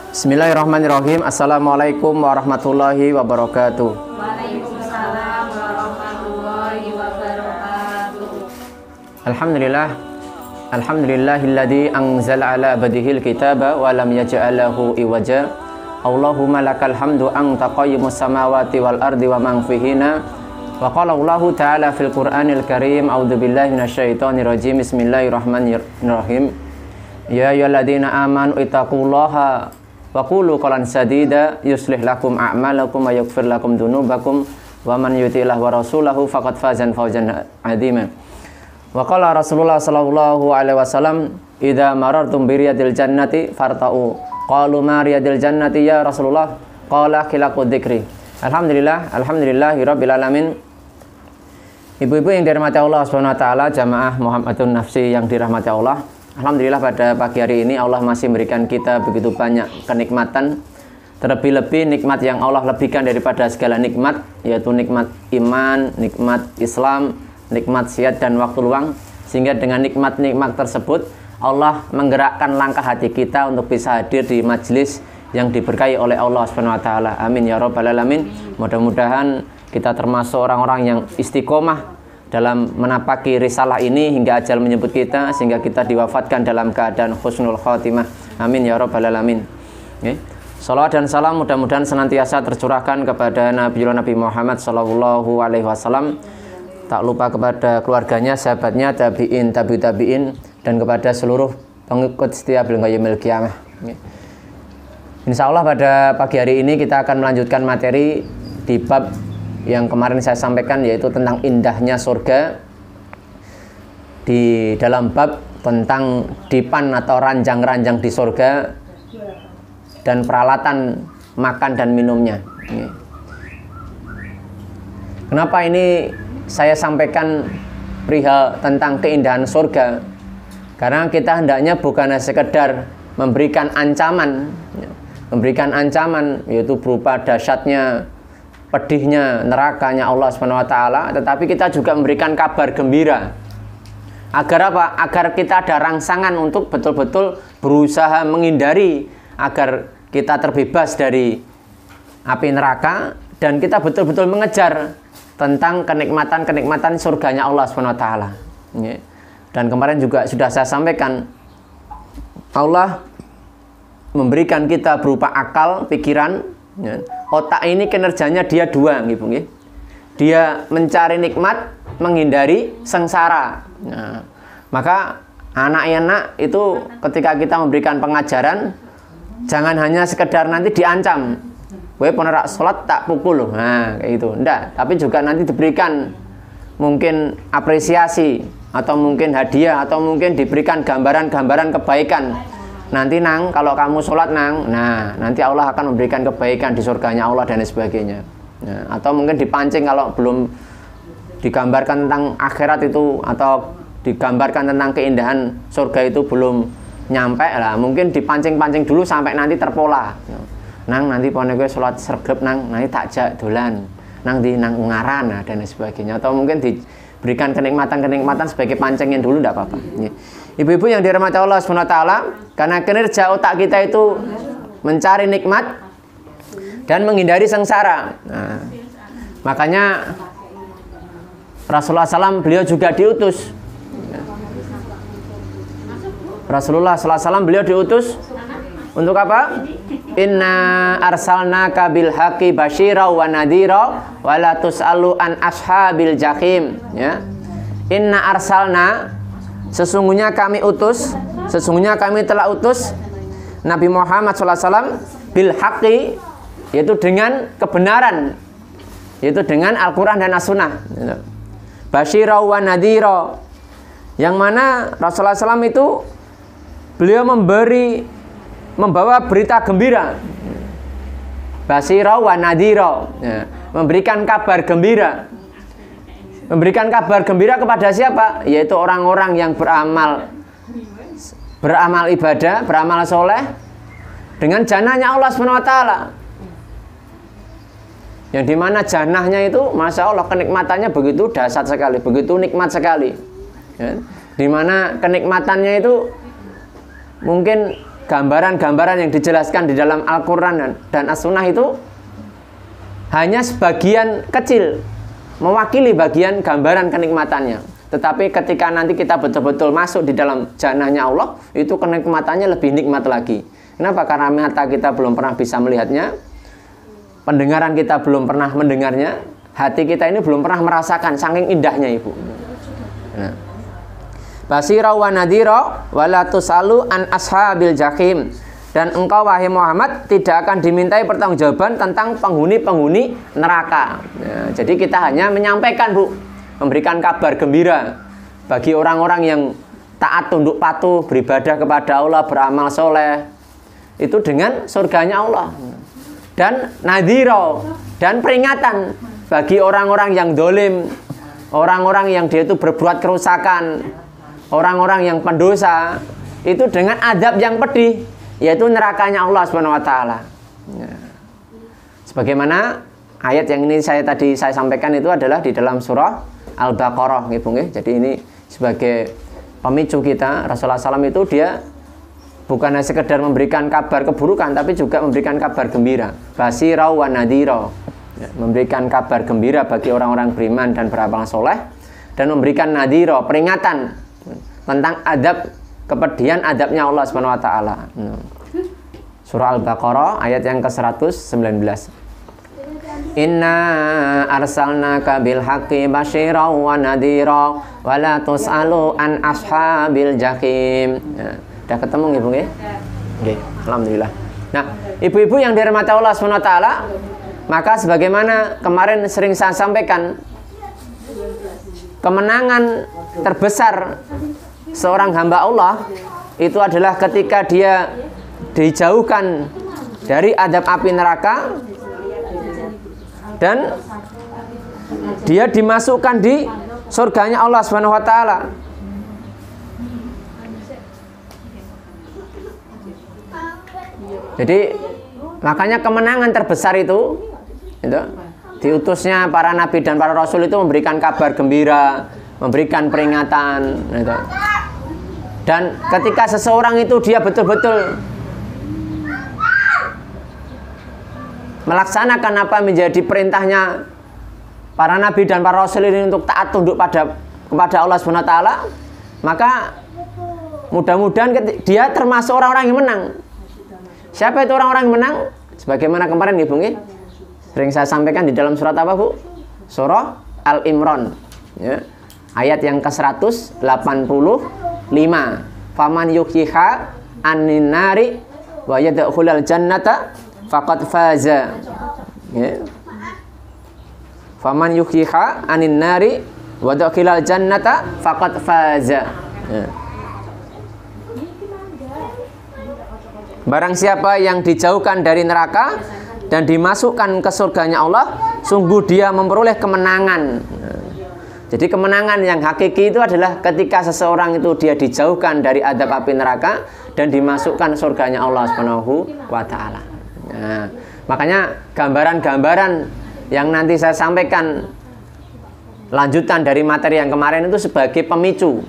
Bismillahirrahmanirrahim. Assalamualaikum warahmatullahi wabarakatuh. Waalaikumsalam warahmatullahi wabarakatuh. Alhamdulillahilladzi anzala ala abdihil kitaba wa lam yaj'al lahu iwaja. Allahumma lakal hamdu anta qayyimus samawati wal ardi wa man fihina. Wa qala Allahu ta'ala fil Qur'anil Karim, a'udzu billahi minasyaitonir rajim. Bismillahirrahmanirrahim. Ya ayyuhalladzina amanu ittaqullaha wa qulu qawlan sadida yuslih lakum a'malakum wa yaghfir lakum dzunubakum wa man yuti'illah wa rasulahu faqad fazan fawzan 'azima. Wa qala Rasulullah sallallahu alaihi wasallam, idza marartum bi riyadil jannati farta'u. Qalu ma riyadil jannati ya Rasulullah? Qala khilaqud dzikri. Alhamdulillahirabbil alamin. Ibu-ibu yang dirahmati Allah Subhanahu wa taala, jamaah Muhammadun Nafsi yang dirahmati Allah. Alhamdulillah pada pagi hari ini Allah masih memberikan kita begitu banyak kenikmatan. Terlebih-lebih nikmat yang Allah lebihkan daripada segala nikmat, yaitu nikmat iman, nikmat Islam, nikmat sehat dan waktu luang. Sehingga dengan nikmat-nikmat tersebut Allah menggerakkan langkah hati kita untuk bisa hadir di majelis yang diberkahi oleh Allah Subhanahu wa taala. Amin ya rabbal alamin. Mudah-mudahan kita termasuk orang-orang yang istiqomah dalam menapaki risalah ini hingga ajal menyebut kita, sehingga kita diwafatkan dalam keadaan husnul khotimah. Amin ya rabbal alamin. Salawat dan salam mudah-mudahan senantiasa tercurahkan kepada Nabi Muhammad sallallahu alaihi wasallam. Tak lupa kepada keluarganya, sahabatnya, tabi'in, tabi'in, dan kepada seluruh pengikut setia bil qayyimil qiyamah. Insya Allah pada pagi hari ini kita akan melanjutkan materi di bab yang kemarin saya sampaikan, yaitu tentang indahnya surga, di dalam bab tentang dipan atau ranjang-ranjang di surga dan peralatan makan dan minumnya. Kenapa ini saya sampaikan perihal tentang keindahan surga? Karena kita hendaknya bukan hanya sekedar memberikan ancaman, yaitu berupa dahsyatnya, pedihnya nerakanya Allah Subhanahu wa taala, tetapi kita juga memberikan kabar gembira. Agar apa? Agar kita ada rangsangan untuk betul-betul berusaha menghindari agar kita terbebas dari api neraka, dan kita betul-betul mengejar tentang kenikmatan-kenikmatan surganya Allah Subhanahu wa taala. Dan kemarin juga sudah saya sampaikan, Allah memberikan kita berupa akal, pikiran. Otak ini kinerjanya dia dua, gitu. Dia mencari nikmat, menghindari sengsara. Nah, maka anak-anak itu ketika kita memberikan pengajaran, jangan hanya sekedar nanti diancam, "Kowe penerak sholat tak pukul." Nah, kayak gitu. Enggak, tapi juga nanti diberikan mungkin apresiasi, atau mungkin hadiah, atau mungkin diberikan gambaran-gambaran kebaikan. Nanti nang, kalau kamu sholat nang, nah nanti Allah akan memberikan kebaikan di surganya Allah dan sebagainya. Nah, atau mungkin dipancing kalau belum digambarkan tentang akhirat itu, atau digambarkan tentang keindahan surga itu belum nyampe lah, mungkin dipancing-pancing dulu sampai nanti terpola. Nang nanti pone gue sholat sergep nang, nanti takjak dolan, nang di nang ngaran, nah, dan sebagainya. Atau mungkin diberikan kenikmatan-kenikmatan sebagai pancingin dulu, tidak apa-apa. Ibu-ibu yang dirahmati Allah Subhanahu wa taala, karena kinerja otak kita itu mencari nikmat dan menghindari sengsara. Nah, makanya Rasulullah SAW beliau juga diutus. Rasulullah SAW beliau diutus untuk apa? Inna arsalnaka bil haqqi basyira wa nadhira wa la tus'alu an ashabil jahim. Ya. Inna arsalna, sesungguhnya kami telah utus Nabi Muhammad SAW bil haqqi, yaitu dengan kebenaran, yaitu dengan Al-Quran dan As-Sunnah. Basyira wa nadhira, yang mana Rasulullah SAW itu beliau membawa berita gembira. Basyira wa nadhira, memberikan kabar gembira. Memberikan kabar gembira kepada siapa? Yaitu orang-orang yang beramal ibadah, beramal soleh dengan jannahnya Allah Subhanahu wa taala. Yang dimana jannahnya itu, masya Allah, kenikmatannya begitu dahsyat sekali, begitu nikmat sekali. Dimana kenikmatannya itu mungkin gambaran-gambaran yang dijelaskan di dalam Al-Quran dan As-Sunnah itu hanya sebagian kecil, mewakili bagian gambaran kenikmatannya. Tetapi ketika nanti kita betul-betul masuk di dalam jannahnya Allah, itu kenikmatannya lebih nikmat lagi. Kenapa? Karena mata kita belum pernah bisa melihatnya, pendengaran kita belum pernah mendengarnya, hati kita ini belum pernah merasakan saking indahnya, Ibu. Nah. Basira wa nadira wa la tusalu an ashabil jahim. Dan engkau wahai Muhammad tidak akan dimintai pertanggungjawaban tentang penghuni-penghuni neraka. Ya, jadi kita hanya menyampaikan, Bu, memberikan kabar gembira bagi orang-orang yang taat, tunduk patuh, beribadah kepada Allah, beramal soleh, itu dengan surganya Allah. Dan nadhiro, dan peringatan bagi orang-orang yang dolim, orang-orang yang dia itu berbuat kerusakan, orang-orang yang pendosa, itu dengan adab yang pedih, yaitu nerakanya Allah Subhanahu wa taala. Ya. Sebagaimana ayat yang ini saya sampaikan itu adalah di dalam surah Al-Baqarah, gitu, nggih. Jadi ini sebagai pemicu kita, Rasulullah SAW itu dia bukan hanya sekedar memberikan kabar keburukan, tapi juga memberikan kabar gembira. Basira wa nadhira. Ya, memberikan kabar gembira bagi orang-orang beriman dan beramal soleh, dan memberikan nadhira, peringatan tentang adab, kepedihan adabnya Allah Subhanahu wa taala. Surah Al-Baqarah ayat yang ke-119. Inna arsalnaka bil haqqi basyira wa nadhira wa la tus'alu an ashabil jahim. Ya, udah ketemu nggih, Bu nggih? Nggih, alhamdulillah. Nah, ibu-ibu yang dirahmati Allah Subhanahu wa taala, maka sebagaimana kemarin sering saya sampaikan, kemenangan terbesar seorang hamba Allah itu adalah ketika dia dijauhkan dari adab api neraka dan dia dimasukkan di surganya Allah Subhanahu wa taala. Jadi makanya kemenangan terbesar itu diutusnya para nabi dan para rasul itu memberikan kabar gembira, memberikan peringatan, gitu. Dan ketika seseorang itu dia betul-betul melaksanakan apa menjadi perintahnya para nabi dan para rasul ini untuk taat tunduk kepada Allah Subhanahu wa taala, maka mudah-mudahan dia termasuk orang-orang yang menang. Siapa itu orang-orang yang menang? Sebagaimana kemarin Ibu nggih, sering saya sampaikan di dalam surat apa, Bu? Surah Al-Imran, ya. Ayat yang ke-185. Faman yukhyiha anin nari wa yadkhulul jannata faqad faza. Ya. Faman yukhyiha anin nari wa yadkhulul jannata faqad faza. Ya. Barang siapa yang dijauhkan dari neraka dan dimasukkan ke surganya Allah, sungguh dia memperoleh kemenangan. Jadi kemenangan yang hakiki itu adalah ketika seseorang itu dia dijauhkan dari adab api neraka dan dimasukkan surganya Allah Subhanahu wa taala. Nah, makanya gambaran-gambaran yang nanti saya sampaikan lanjutan dari materi yang kemarin itu sebagai pemicu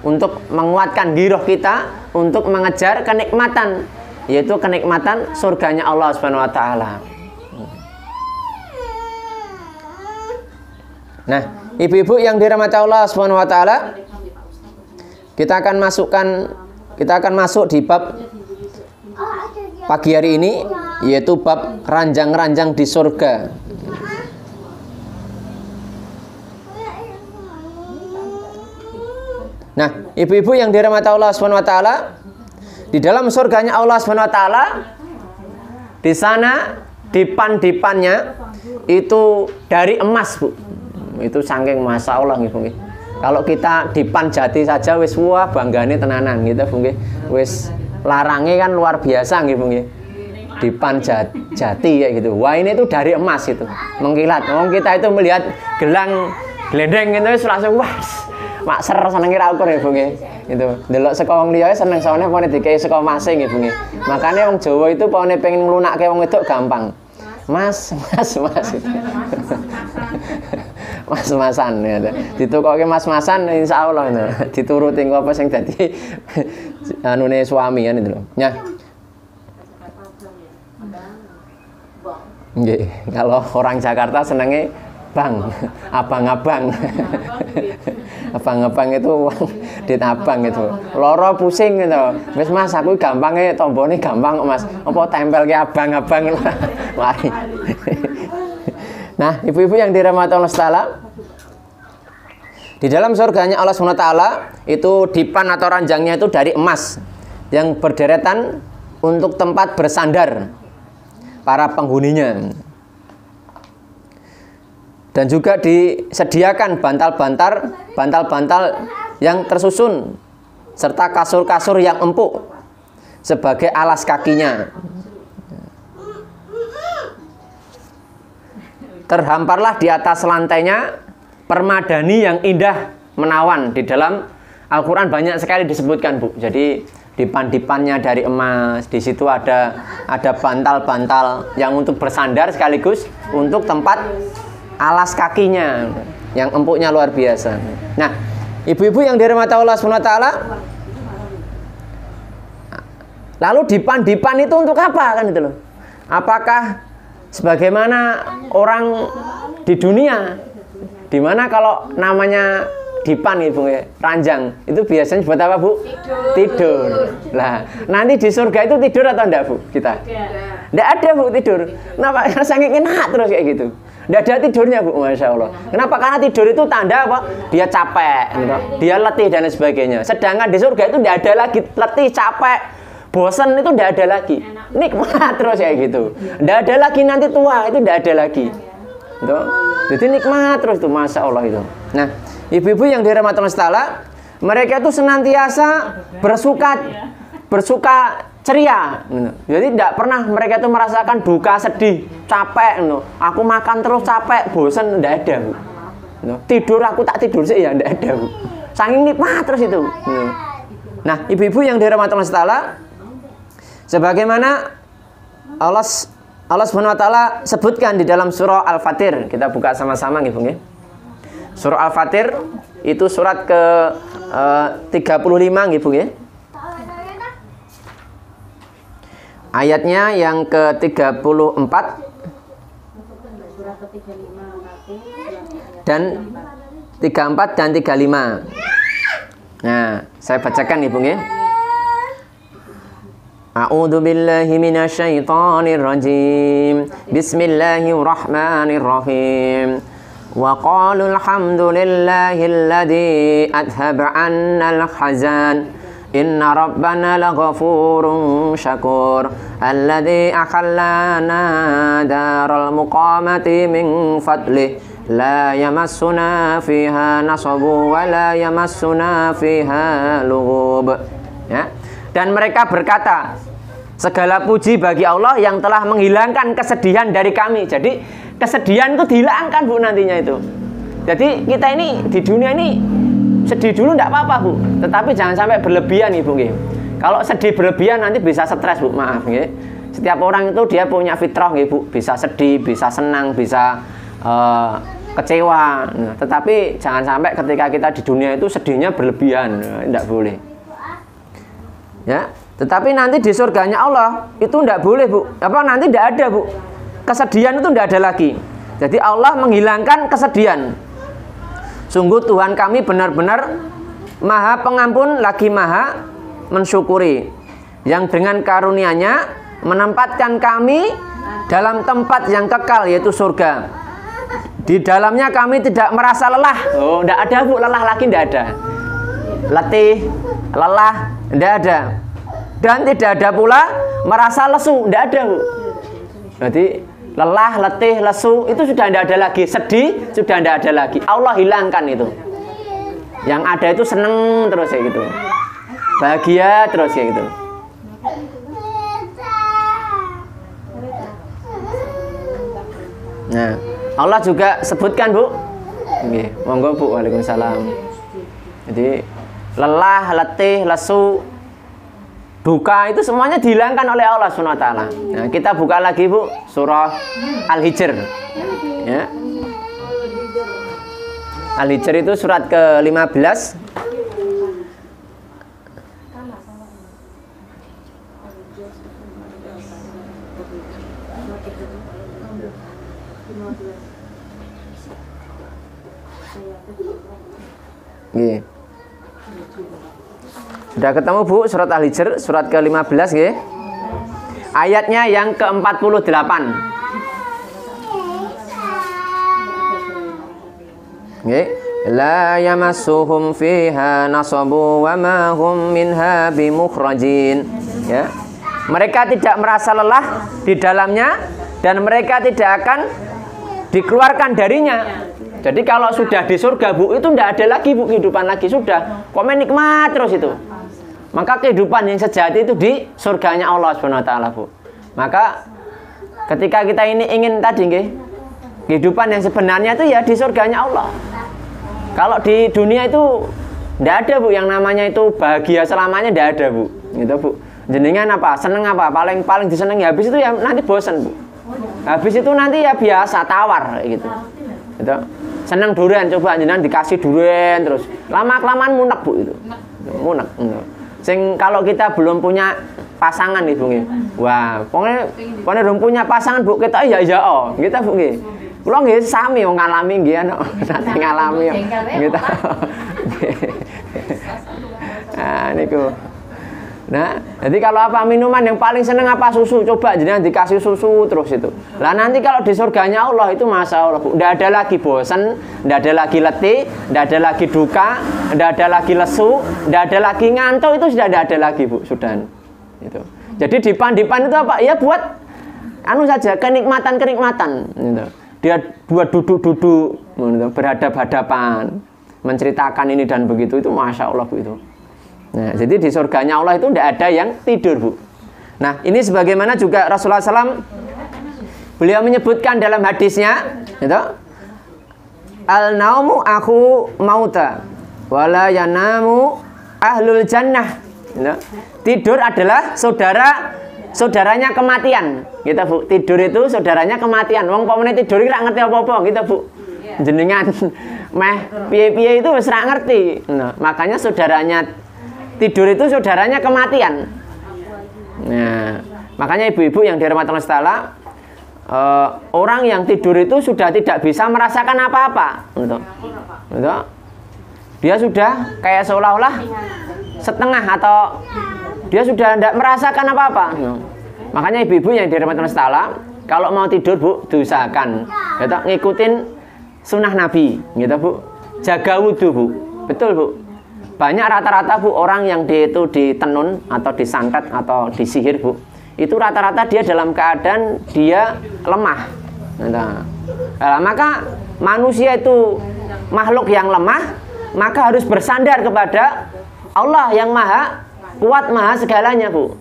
untuk menguatkan giroh kita untuk mengejar kenikmatan, yaitu kenikmatan surganya Allah Subhanahu wa taala. Nah, ibu-ibu yang dirahmati Allah Subhanahu wa taala, kita akan masuk di bab pagi hari ini, yaitu bab ranjang-ranjang di surga. Nah, ibu-ibu yang dirahmati Allah Subhanahu wa taala, di dalam surganya Allah Subhanahu wa taala, di sana dipan-dipannya itu dari emas, Bu. Itu saking masya Allah gitu. Kalau kita dipan jati saja wis wah banggane tenanan gitu, nggih. Wis larange kan luar biasa gitu, nggih. Dipan jati ya gitu. Wah, ini itu dari emas itu. Mengkilat. Wong kita itu melihat gelang glendeng itu wis langsung wah makser senenge ra ukur ya, Bu nggih. Gitu. Delok saka wong liya seneng soalnya pone dikei saka mase nggih, Bu nggih. Makane wong Jawa itu pone pengen nglunakke wong wedok gampang. Mas. Mas-masan ya. Ditukoke mas-masan insyaallah itu. Dituruti apa sing dadi anune suami kan itu lho. Nah, Nggih, kalau orang Jakarta senengnya bang, abang-abang. Abang-abang itu dit abang itu. Loro pusing gitu. Wis Mas, aku gampangnya tombone gampang Mas. Apa tempel ke abang-abang. Mari. Nah, ibu-ibu yang dirahmati Allah Taala, di dalam surganya Allah SWT itu dipan atau ranjangnya itu dari emas yang berderetan untuk tempat bersandar para penghuninya. Dan juga disediakan bantal-bantal yang tersusun serta kasur-kasur yang empuk sebagai alas kakinya. Terhamparlah di atas lantainya permadani yang indah menawan. Di dalam Al-Quran banyak sekali disebutkan, Bu. Jadi dipan-dipannya dari emas. Di situ ada bantal-bantal yang untuk bersandar sekaligus untuk tempat alas kakinya yang empuknya luar biasa. Nah, ibu-ibu yang dirahmati Allah SWT, lalu dipan itu untuk apa kan itu loh? Apakah sebagaimana orang di dunia, dimana kalau namanya dipan ibu ya, ranjang itu biasanya buat apa Bu? Tidur. Lah, nanti di surga itu tidur atau enggak Bu kita? Enggak ada Bu tidur. Kenapa? Saking enak terus kayak gitu. Nggak ada tidurnya Bu, Masya Allah. Kenapa? Karena tidur itu tanda apa? Dia capek, dia letih dan sebagainya. Sedangkan di surga itu nggak ada lagi letih, capek, bosan, itu nggak ada lagi. Nikmat terus kayak gitu. Nggak ada lagi nanti tua, itu nggak ada lagi. Gitu. Jadi nikmat terus itu, Masya Allah itu. Nah, ibu-ibu yang dirahmati Allah Ta'ala, mereka itu senantiasa bersuka ceria. Jadi tidak pernah mereka itu merasakan duka, sedih, capek. Aku makan terus capek, bosan, tidak ada Bu. Tidur aku tak tidur sih ya, tidak ada Bu. Saking nikmat terus itu. Nah, ibu-ibu yang dirahmati Allah Ta'ala, sebagaimana Allah Subhanahu wa taala sebutkan di dalam surah Al-Fatir. Kita buka sama-sama nggih, Bu nggih. Surah Al-Fatir itu surat ke 35 nggih, Bu nggih. Ayatnya yang ke-34 dan 34 dan 35. Nah, saya bacakan Ibu nggih. A'udzu billahi minasyaitonir rajim. Bismillahirrahmanirrahim. Wa qalu alhamdulillahilladzi athhaba 'annal hazan. Inna rabbana laghafurun syakur alladzi akhallana daral muqamati min fadlih la yamassuna fiha nasabu wa la yamassuna fiha lughub. Ya. Dan mereka berkata, segala puji bagi Allah yang telah menghilangkan kesedihan dari kami. Jadi kesedihan itu dihilangkan Bu nantinya itu. Jadi kita ini di dunia ini sedih dulu enggak apa-apa Bu, tetapi jangan sampai berlebihan Ibu nggih. Kalau sedih berlebihan nanti bisa stres Bu, maaf nggih. Setiap orang itu dia punya fitrah nggih Bu, bisa sedih, bisa senang, bisa kecewa. Nah, tetapi jangan sampai ketika kita di dunia itu sedihnya berlebihan, enggak boleh. Ya, tetapi nanti di surganya Allah itu enggak boleh Bu. Apa nanti enggak ada Bu. Kesedihan itu enggak ada lagi. Jadi Allah menghilangkan kesedihan. Sungguh Tuhan kami benar-benar Maha Pengampun lagi Maha Mensyukuri, yang dengan karunia-Nya menempatkan kami dalam tempat yang kekal, yaitu surga. Di dalamnya kami tidak merasa lelah. Oh, tidak ada Bu, lelah lagi tidak ada. Letih, lelah, tidak ada. Dan tidak ada pula merasa lesu, tidak ada Bu. Berarti lelah, letih, lesu itu sudah tidak ada lagi. Sedih sudah tidak ada lagi. Allah hilangkan itu. Yang ada itu seneng terus kayak gitu. Bahagia terus kayak gitu. Nah, Allah juga sebutkan Bu. Oke, monggo Bu. Waalaikumsalam. Jadi lelah, letih, lesu, duka itu semuanya dihilangkan oleh Allah SWT. Nah, kita buka lagi Bu surah Al-Hijr. Ya. Al-Hijr itu surat ke-15. Nggih. Sudah ketemu Bu surat Al-Hijr surat ke-15 nggih. Ayatnya yang ke-48. Nggih. La yamassuhum fiha nasabu wa ma hum minha bimukhrajin. Ya. Mereka tidak merasa lelah di dalamnya dan mereka tidak akan dikeluarkan darinya. Jadi kalau sudah di surga Bu, itu tidak ada lagi Bu kehidupan lagi, sudah komen nikmat terus itu. Maka kehidupan yang sejati itu di surganya Allah Subhanahu wa taala Bu. Maka ketika kita ini ingin tadi nggih, kehidupan yang sebenarnya itu ya di surganya Allah. Kalau di dunia itu tidak ada Bu yang namanya itu bahagia selamanya, tidak ada Bu. Gitu Bu. Jenengan apa? Seneng apa? Paling disenengi, habis itu ya nanti bosan Bu. Habis itu nanti ya biasa tawar gitu. Gitu. Seneng durian, coba jenengan dikasih durian terus lama-kelamaan munek Bu itu. Munek. Sing kalau kita belum punya pasangan nih Bu nggih. Wah, pokoknya belum punya pasangan Bu, kita ya oh, kita Bu nggih. Kula nggih sami wong ngalami nggih ana nate ngalami gitu. Nah, niku. Nah, jadi kalau apa minuman yang paling seneng apa susu, coba jenengan dikasih susu terus itu. Lah nanti kalau di surganya Allah itu masya Allah Bu, tidak ada lagi bosan, tidak ada lagi letih, tidak ada lagi duka, tidak ada lagi lesu, tidak ada lagi ngantuk, itu sudah tidak ada lagi Bu, sudah. Itu. Jadi dipan itu apa? Ya buat anu saja kenikmatan gitu. Dia buat duduk berhadap-hadapan, menceritakan ini dan begitu, itu masya Allah Bu itu. Nah, jadi di surganya Allah itu tidak ada yang tidur Bu. Nah, ini sebagaimana juga Rasulullah SAW beliau menyebutkan dalam hadisnya, gitu, al-naumu akhu mauta wala yanamu ahlul jannah. Gitu. Tidur adalah saudaranya kematian. Gitu Bu. Tidur itu saudaranya kematian. Wong pamane tidur iki ra ngerti apa-apa, gitu Bu. Jenengan meh piye-piye itu wis ra ngerti. Nah, makanya saudaranya tidur itu saudaranya kematian. Nah, makanya ibu-ibu yang dirahmati Allah Taala, orang yang tidur itu sudah tidak bisa merasakan apa-apa, gitu. Dia sudah kayak seolah-olah setengah atau dia sudah tidak merasakan apa-apa. Makanya ibu-ibu yang dirahmati Allah Taala, kalau mau tidur Bu, diusahakan, gitu, ngikutin sunnah Nabi, gitu Bu. Jaga wudhu Bu, betul Bu. Banyak rata-rata Bu orang yang itu ditenun atau disantet atau disihir Bu, itu rata-rata dia dalam keadaan dia lemah. Nah, maka manusia itu makhluk yang lemah, maka harus bersandar kepada Allah yang maha kuat, maha segalanya Bu.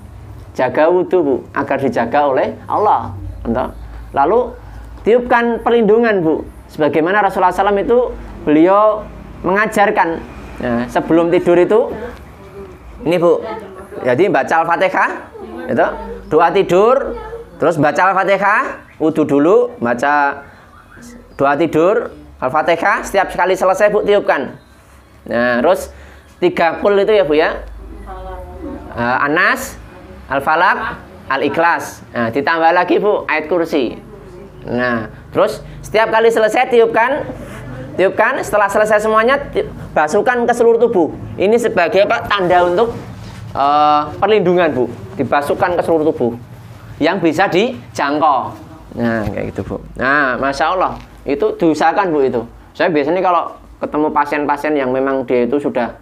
Jaga wudhu Bu, agar dijaga oleh Allah. Lalu tiupkan perlindungan Bu, sebagaimana Rasulullah SAW itu beliau mengajarkan. Nah, sebelum tidur itu ini Bu, jadi baca Al-Fatihah, itu doa tidur, terus baca Al-Fatihah, wudu dulu, baca doa tidur, Al-Fatihah, setiap kali selesai Bu tiupkan. Nah, terus 3 qul itu ya Bu ya, An-Nas, Al-Falaq, Al-Ikhlas. Nah, ditambah lagi Bu ayat kursi. Nah, terus setiap kali selesai tiupkan, setelah selesai semuanya basuhkan ke seluruh tubuh. Ini sebagai apa? Tanda untuk perlindungan Bu. Dibasuhkan ke seluruh tubuh yang bisa dijangkau. Nah, kayak gitu Bu. Nah, masya Allah itu diusahakan Bu itu. Saya biasanya kalau ketemu pasien-pasien yang memang dia itu sudah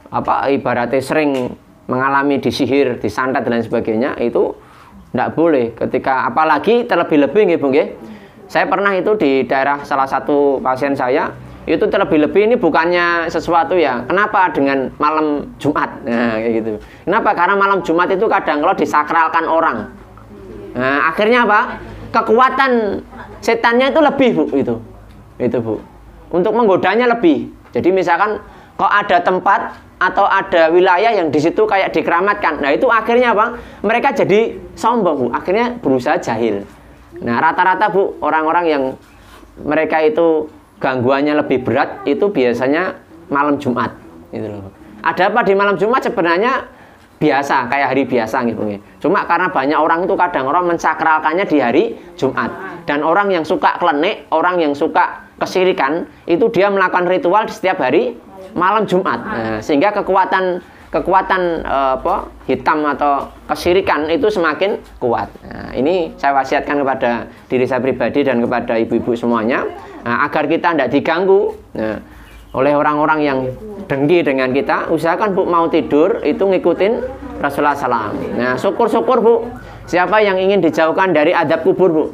apa ibaratnya sering mengalami disihir, disantet dan lain sebagainya, itu tidak boleh. Ketika apalagi terlebih-lebih nggih Bu nggih. Saya pernah itu di daerah salah satu pasien saya, itu terlebih-lebih ini bukannya sesuatu ya. Kenapa dengan malam Jumat? Nah, kayak gitu. Kenapa? Karena malam Jumat itu kadang kalau disakralkan orang. Nah, akhirnya apa? Kekuatan setannya itu lebih Bu itu. Itu Bu. Untuk menggodanya lebih. Jadi misalkan kok ada tempat atau ada wilayah yang di situ kayak dikeramatkan. Nah, itu akhirnya apa? Mereka jadi sombong Bu. Akhirnya berusaha jahil. Nah, rata-rata Bu, orang-orang yang mereka itu gangguannya lebih berat itu biasanya malam Jumat gitu loh. Ada apa di malam Jumat? Sebenarnya biasa, kayak hari biasa gitu. Cuma karena banyak orang itu kadang orang mensakralkannya di hari Jumat. Dan orang yang suka klenik, orang yang suka kesyirikan, itu dia melakukan ritual di setiap hari malam Jumat. Nah, sehingga kekuatan hitam atau kesyirikan itu semakin kuat. Nah, ini saya wasiatkan kepada diri saya pribadi dan kepada ibu-ibu semuanya, agar kita tidak diganggu oleh orang-orang yang dengki dengan kita. Usahakan Bu mau tidur itu ngikutin Rasulullah SAW. Nah, syukur-syukur Bu, siapa yang ingin dijauhkan dari adab kubur Bu?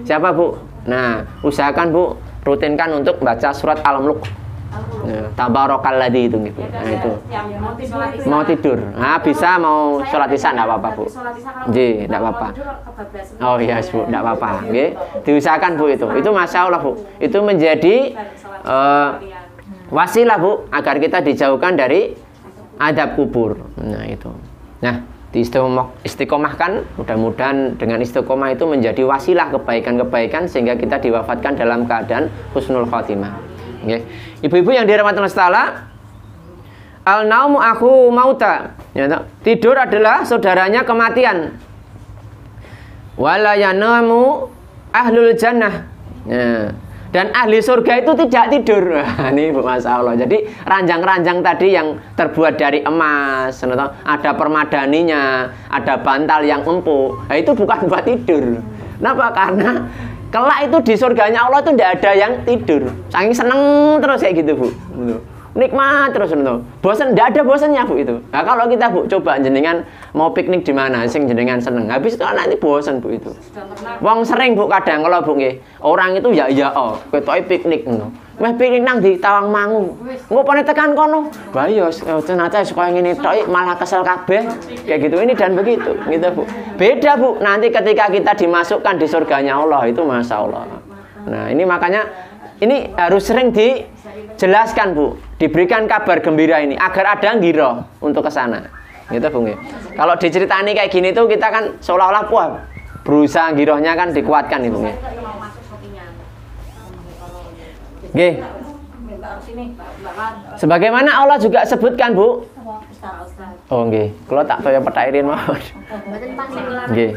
Siapa Bu? Nah, usahakan Bu rutinkan untuk baca surat Al-Mulk. Tabarakalladzi itu gitu. Nah, itu. Mau tidur. Nah, bisa mau sholat isya enggak apa-apa, Bu. Nggih, enggak apa-apa. Oh iya, Bu, enggak apa-apa. Nggih. Diusahakan Bu itu. Itu masyaallah, Bu. Itu menjadi wasilah Bu agar kita dijauhkan dari adab kubur. Nah, itu. Nah, istiqomahkan, mudah-mudahan dengan istiqomah itu menjadi wasilah kebaikan-kebaikan sehingga kita diwafatkan dalam keadaan husnul khotimah. Okay. Ibu-ibu yang dirahmati Allah Ta'ala, al-naumu akhu mauta, tidur adalah saudaranya kematian. Wala yanamu ahlul jannah. Dan ahli surga itu tidak tidur. Ini Bu, Masya Allah. Jadi ranjang-ranjang tadi yang terbuat dari emas, ada permadaninya, ada bantal yang empuk, nah, itu bukan buat tidur. Kenapa? Karena kelak itu di surganya Allah itu tidak ada yang tidur. Saking seneng terus kayak gitu Bu. Nikmat terus bosan, tidak ada bosannya Bu itu. Nah, kalau kita Bu coba jenengan mau piknik di mana sing jenengan seneng, habis itu nanti bosan Bu itu. Wong sering Bu kadang kalau Bu nggih, orang itu ya ketoke piknik ngono. Meh piknik nang di Tawangmangu. Engko pone tekan kono. Bayo ternyata suka ngene tok malah kesel kabeh. Kayak gitu ini dan begitu, gitu Bu. Beda Bu, nanti ketika kita dimasukkan di surganya Allah itu Masya Allah. Nah, ini makanya ini harus sering dijelaskan Bu, diberikan kabar gembira ini agar ada ngiro untuk ke sana. Gitu Bu nggih. Kalau diceritani kayak gini tuh kita kan seolah-olah berusaha girohnya kan dikuatkan itu nggih. Nggih. Sebagaimana Allah juga sebutkan Bu. Oh nggih, kalau tak saya petairin mawon. Nggih.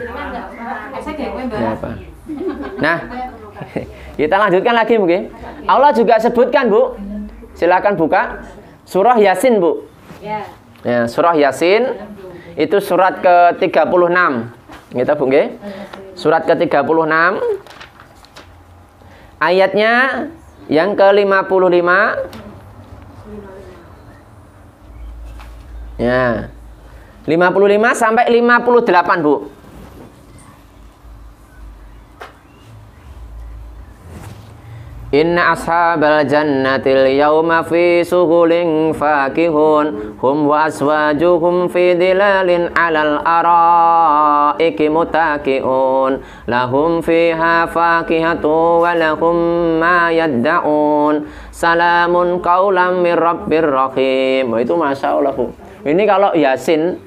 Nah, kita lanjutkan lagi mungkin. Allah juga sebutkan Bu. Silakan buka surah Yasin Bu. Ya, surah Yasin itu surat ke-36. Kita Bu nggih. Surat ke-36 ayatnya yang ke-55. Ya. 55 sampai 58 Bu. Inna ashabal jannatil yawma fi sughulin fakihun hum wa aswajuhum fi dilalin alal araiki mutaki'un lahum fiha fakihatu wa lahum ma yadda'un salamun qaulam mir rabbir rahim. Itu Masya Allah Bu. Ini kalau Yasin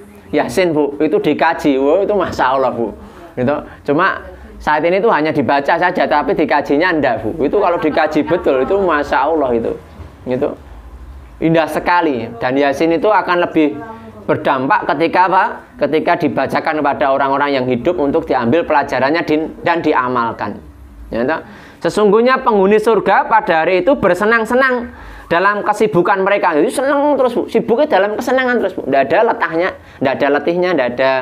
Bu itu dikaji, itu Masya Allah Bu. Gitu. Cuma saat ini tuh hanya dibaca saja, tapi dikajinya enggak Bu. Itu kalau dikaji betul itu Masya Allah itu. Gitu. Indah sekali. Dan Yasin itu akan lebih berdampak ketika apa? Ketika dibacakan kepada orang-orang yang hidup untuk diambil pelajarannya dan diamalkan. Gitu. Sesungguhnya penghuni surga pada hari itu bersenang-senang dalam kesibukan mereka. Jadi senang terus Bu. Sibuknya dalam kesenangan terus Bu. Tidak ada letahnya, tidak ada letihnya, tidak ada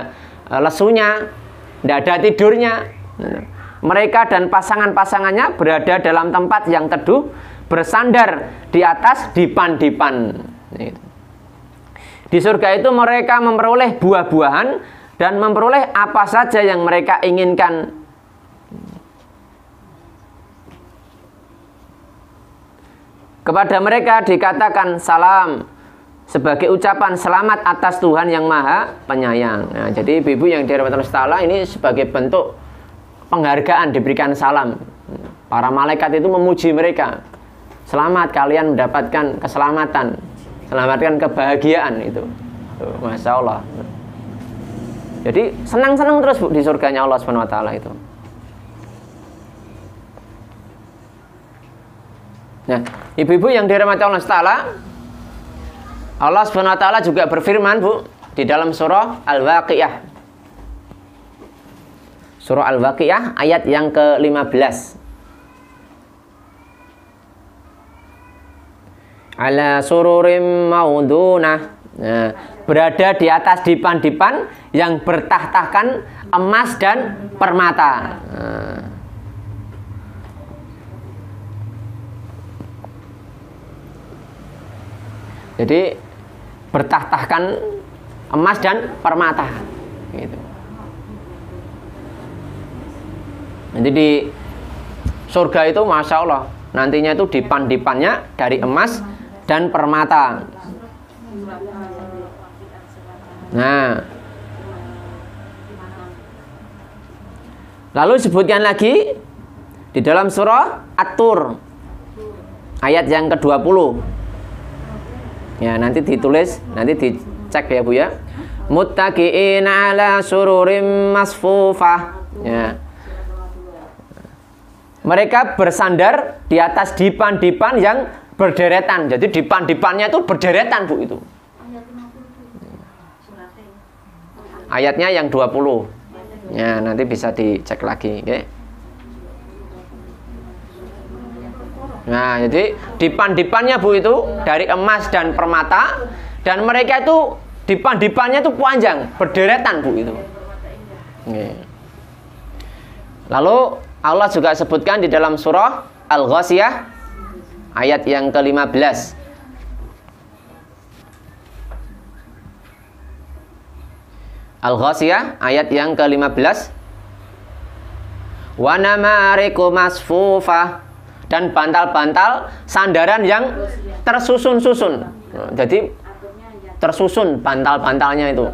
lesunya, tidak ada tidurnya. Mereka dan pasangan-pasangannya berada dalam tempat yang teduh, bersandar di atas dipan-dipan. Di surga itu mereka memperoleh buah-buahan dan memperoleh apa saja yang mereka inginkan. Kepada mereka dikatakan salam sebagai ucapan selamat atas Tuhan yang Maha Penyayang. Nah, jadi ibu-ibu yang dirahmati Allah Ta'ala, ini sebagai bentuk penghargaan diberikan salam. Para malaikat itu memuji mereka. Selamat kalian mendapatkan keselamatan, selamatkan kebahagiaan itu. Tuh, Masya Allah. Jadi senang-senang terus Bu di surganya Allah Subhanahu wa taala itu. Nah, ibu-ibu yang dirahmati Allah Ta'ala, Allah Subhanahu wa taala juga berfirman Bu di dalam surah Al-Waqiah. Surah Al-Waqiah ayat yang ke-15. Ala sururim maudunah. Nah, berada di atas dipan-dipan yang bertahtakan emas dan permata. Nah. Jadi bertahtakan emas dan permata gitu. Nanti di surga itu Masya Allah, nantinya itu dipan-dipannya dari emas dan permata. Nah, lalu sebutkan lagi di dalam surah At-Tur ayat yang ke-20. Ya, nanti ditulis, nanti dicek ya Bu ya. Muttaqi'ina ala sururim masfufah. Ya. Mereka bersandar di atas dipan-dipan yang berderetan. Jadi dipan-dipannya itu berderetan Bu itu. Ayatnya yang 20. Ya, nanti bisa dicek lagi, okay? Nah, jadi dipan-dipannya Bu itu dari emas dan permata, dan mereka itu dipan-dipannya itu panjang, berderetan Bu itu. Okay. Lalu Allah juga sebutkan di dalam surah Al-Ghasiyah ayat yang ke-15. Al-Ghasiyah ayat yang ke-15. Wa namariku masfufah, dan bantal-bantal sandaran yang tersusun-susun. Jadi tersusun bantal-bantalnya itu.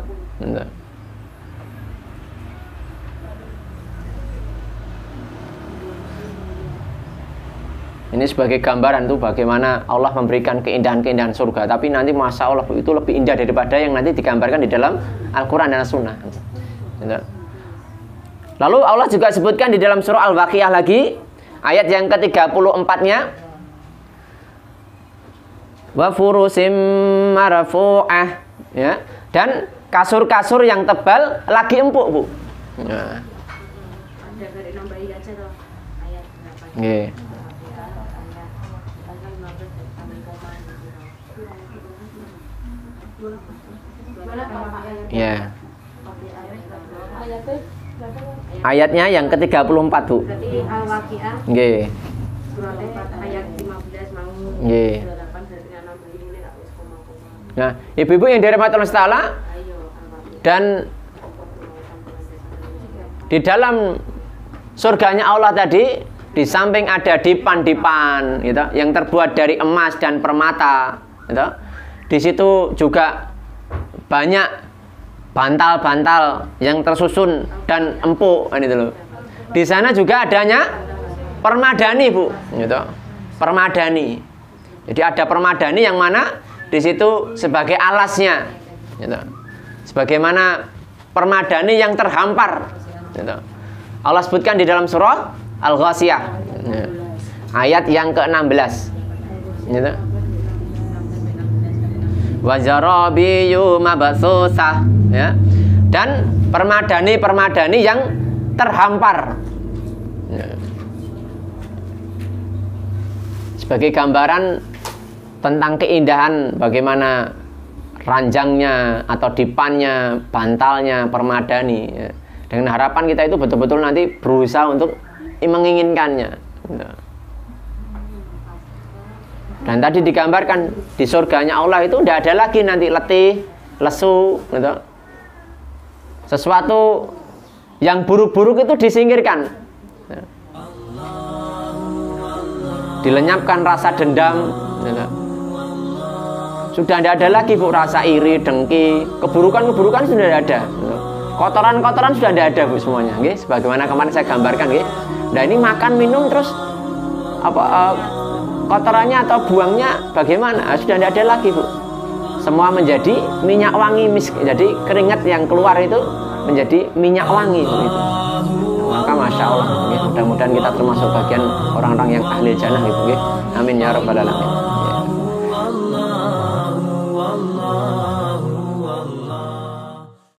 Ini sebagai gambaran tuh bagaimana Allah memberikan keindahan-keindahan surga. Tapi nanti Masya Allah itu lebih indah daripada yang nanti digambarkan di dalam Al-Quran dan As-Sunnah. Lalu Allah juga sebutkan di dalam surah Al-Waqiah lagi ayat yang ke-34-nya. Wa furusim marfu'ah, ya. Dan kasur-kasur yang tebal lagi empuk Bu. Nah. Nggih. Ya. Ayatnya yang ke-34 Bu. Berarti Al-Waqiah. Nggih. Surah 4 ayat 15 mau. Nggih. Nah, ibu-ibu yang dirahmati Allah Ta'ala, dan di dalam surganya Allah tadi, di samping ada dipan-dipan gitu, yang terbuat dari emas dan permata gitu. Di situ juga banyak bantal-bantal yang tersusun dan empuk gitu loh. Di sana juga adanya permadani Bu gitu. Permadani. Jadi ada permadani yang mana di situ sebagai alasnya gitu. Sebagaimana permadani yang terhampar gitu. Allah sebutkan di dalam surah Al-Ghasiyah ayat yang ke-16 gitu. Wa zarabiyu mabsusah, ya. Dan permadani-permadani yang terhampar, ya. Sebagai gambaran tentang keindahan bagaimana ranjangnya atau dipannya, bantalnya permadani, ya. Dengan harapan kita itu betul-betul nanti berusaha untuk menginginkannya, ya. Dan tadi digambarkan di surganya Allah itu tidak ada lagi nanti letih, lesu gitu. Sesuatu yang buruk-buruk itu disingkirkan, ya. Dilenyapkan rasa dendam gitu. Sudah tidak ada lagi Bu rasa iri, dengki, keburukan-keburukan sudah tidak ada gitu. Kotoran-kotoran sudah tidak ada Bu semuanya, gitu. Sebagaimana kemarin saya gambarkan gitu. Nah ini makan minum terus kotorannya atau buangnya bagaimana? Sudah tidak ada lagi Bu. Semua menjadi minyak wangi, jadi keringat yang keluar itu menjadi minyak wangi gitu. Maka Masya Allah, mudah-mudahan kita termasuk bagian orang-orang yang ahli jannah gitu. Amin ya rabbal alamin.